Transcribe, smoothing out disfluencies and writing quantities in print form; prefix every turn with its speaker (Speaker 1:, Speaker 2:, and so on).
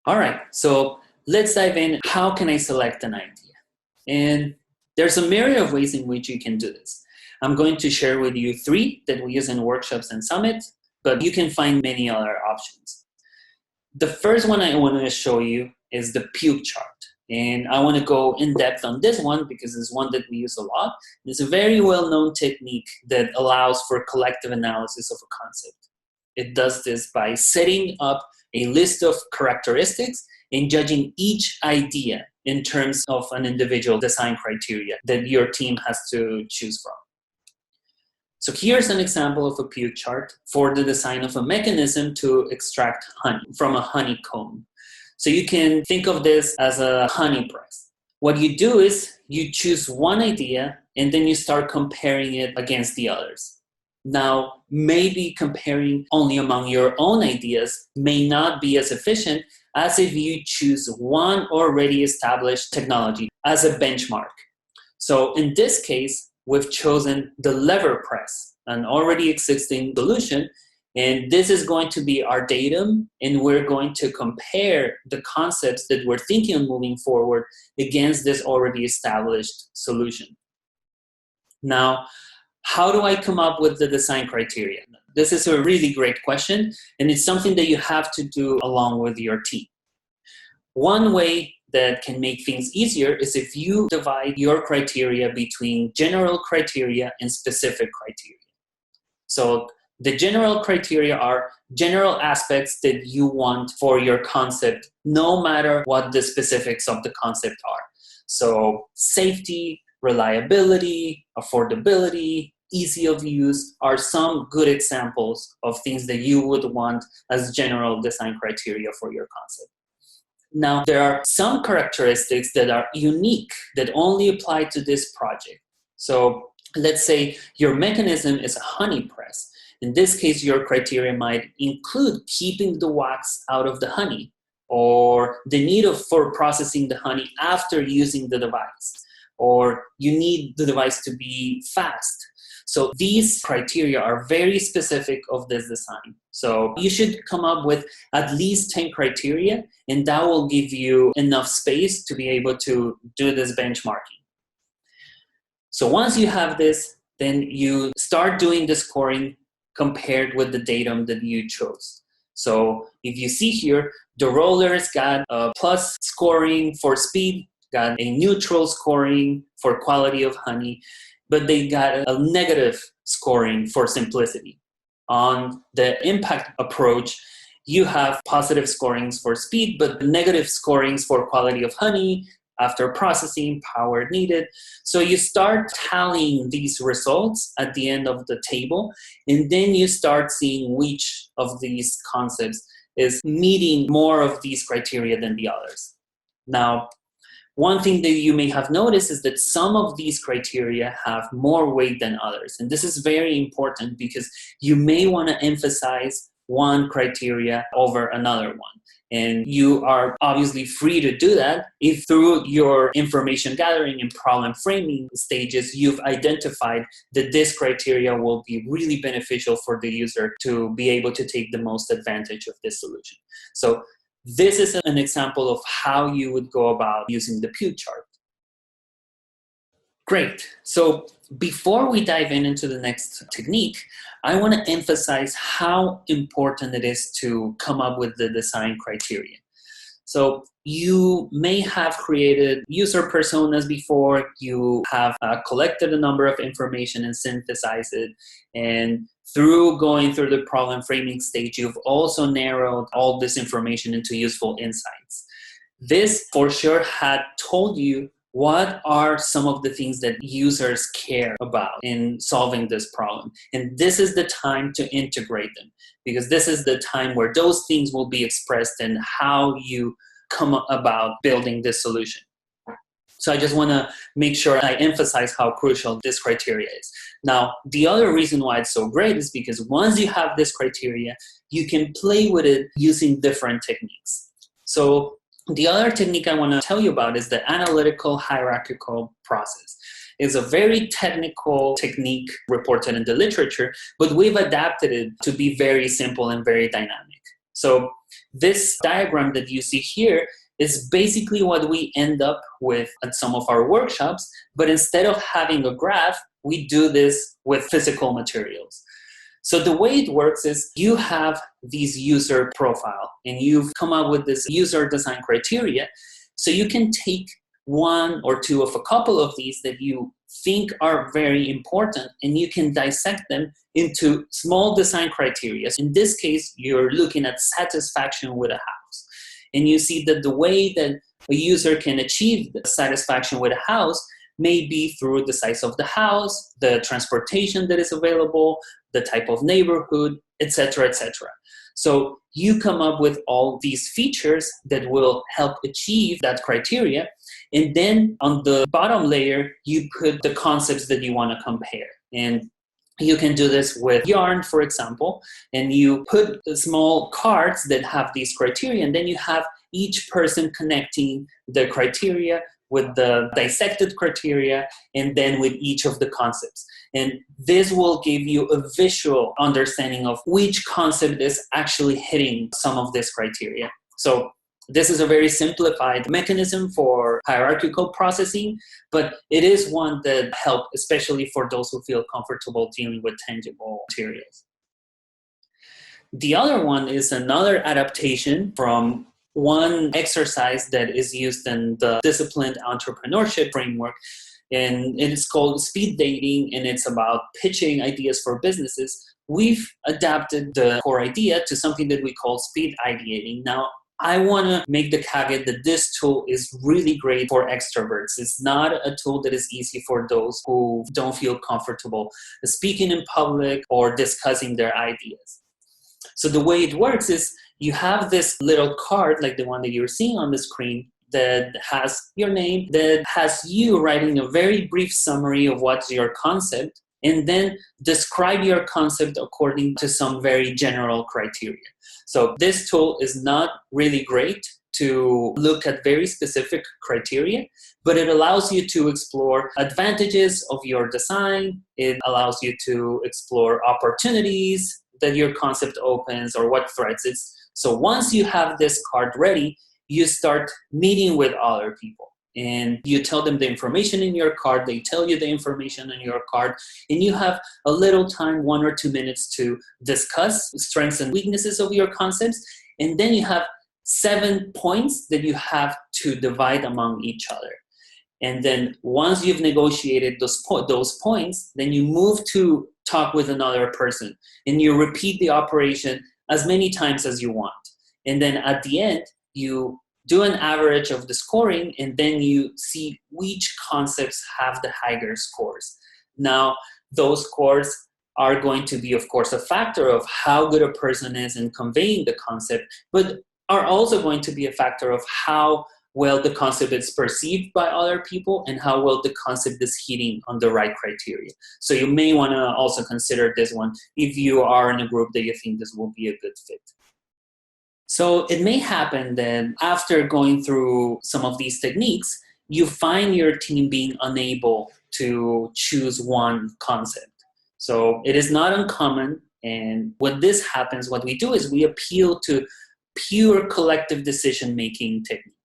Speaker 1: All right, so let's dive in. How can I select an idea? And there's a myriad of ways in which you can do this. I'm going to share with you 3 that we use in workshops and summits, but you can find many other options. The first one I want to show you is the puke chart. And I want to go in depth on this one because it's one that we use a lot. It's a very well-known technique that allows for collective analysis of a concept. It does this by setting up a list of characteristics and judging each idea in terms of an individual design criteria that your team has to choose from. So here's an example of a puke chart for the design of a mechanism to extract honey from a honeycomb. So you can think of this as a honey press. What you do is you choose one idea and then you start comparing it against the others. Now, maybe comparing only among your own ideas may not be as efficient as if you choose one already established technology as a benchmark. So in this case, we've chosen the lever press, an already existing solution, and this is going to be our datum, and we're going to compare the concepts that we're thinking of moving forward against this already established solution. Now, how do I come up with the design criteria? This is a really great question, and it's something that you have to do along with your team. One way that can make things easier is if you divide your criteria between general criteria and specific criteria. So the general criteria are general aspects that you want for your concept, no matter what the specifics of the concept are. So safety, reliability, affordability, easy of use are some good examples of things that you would want as general design criteria for your concept. Now, there are some characteristics that are unique that only apply to this project. So let's say your mechanism is a honey press. In this case, your criteria might include keeping the wax out of the honey or the need for processing the honey after using the device, or you need the device to be fast. So these criteria are very specific of this design. So you should come up with at least 10 criteria, and that will give you enough space to be able to do this benchmarking. So once you have this, then you start doing the scoring compared with the datum that you chose. So if you see here, the rollers got a plus scoring for speed, got a neutral scoring for quality of honey, but they got a negative scoring for simplicity. On the impact approach, you have positive scorings for speed, but negative scorings for quality of honey, after processing, power needed. So you start tallying these results at the end of the table, and then you start seeing which of these concepts is meeting more of these criteria than the others. Now, one thing that you may have noticed is that some of these criteria have more weight than others. And this is very important because you may want to emphasize one criteria over another one. And you are obviously free to do that if through your information gathering and problem framing stages, you've identified that this criteria will be really beneficial for the user to be able to take the most advantage of this solution. So this is an example of how you would go about using the puke chart. Great. So before we dive into the next technique, I want to emphasize how important it is to come up with the design criteria. So you may have created user personas before, you have collected a number of information and synthesized it, and through going through the problem framing stage, you've also narrowed all this information into useful insights. This for sure had told you what are some of the things that users care about in solving this problem. And this is the time to integrate them, because this is the time where those things will be expressed in how you come about building this solution. So I just want to make sure I emphasize how crucial this criteria is. Now, the other reason why it's so great is because once you have this criteria, you can play with it using different techniques. So the other technique I want to tell you about is the analytical hierarchical process. is a very technical technique reported in the literature, but we've adapted it to be very simple and very dynamic. So this diagram that you see here is basically what we end up with at some of our workshops, but instead of having a graph, we do this with physical materials. So the way it works is you have these user profile and you've come up with this user design criteria. So you can take one or two of a couple of these that you think are very important and you can dissect them into small design criteria. In this case, you're looking at satisfaction with a house. And you see that the way that a user can achieve the satisfaction with a house may be through the size of the house, the transportation that is available, the type of neighborhood, etc., etc. So you come up with all these features that will help achieve that criteria. And then on the bottom layer, you put the concepts that you want to compare. And you can do this with yarn, for example, and you put small cards that have these criteria, and then you have each person connecting the criteria with the dissected criteria, and then with each of the concepts. And this will give you a visual understanding of which concept is actually hitting some of this criteria. So this is a very simplified mechanism for hierarchical processing, but it is one that helps, especially for those who feel comfortable dealing with tangible materials. The other one is another adaptation from one exercise that is used in the disciplined entrepreneurship framework, and it is called speed dating, and it's about pitching ideas for businesses. We've adapted the core idea to something that we call speed ideating. Now, I want to make the caveat that this tool is really great for extroverts. It's not a tool that is easy for those who don't feel comfortable speaking in public or discussing their ideas. So the way it works is you have this little card like the one that you're seeing on the screen that has your name, that has you writing a very brief summary of what's your concept, and then describe your concept according to some very general criteria. So this tool is not really great to look at very specific criteria, but it allows you to explore advantages of your design. It allows you to explore opportunities that your concept opens or what threats it's. So once you have this card ready, you start meeting with other people. And you tell them the information in your card, they tell you the information in your card, and you have a little time, 1 or 2 minutes, to discuss strengths and weaknesses of your concepts. And then you have 7 points that you have to divide among each other. And then once you've negotiated those points, then you move to talk with another person, and you repeat the operation as many times as you want. And then at the end, you do an average of the scoring, and then you see which concepts have the higher scores. Now, those scores are going to be, of course, a factor of how good a person is in conveying the concept, but are also going to be a factor of how well the concept is perceived by other people and how well the concept is hitting on the right criteria. So you may want to also consider this one if you are in a group that you think this will be a good fit. So it may happen that after going through some of these techniques, you find your team being unable to choose one concept. So it is not uncommon. And when this happens, what we do is we appeal to pure collective decision-making techniques.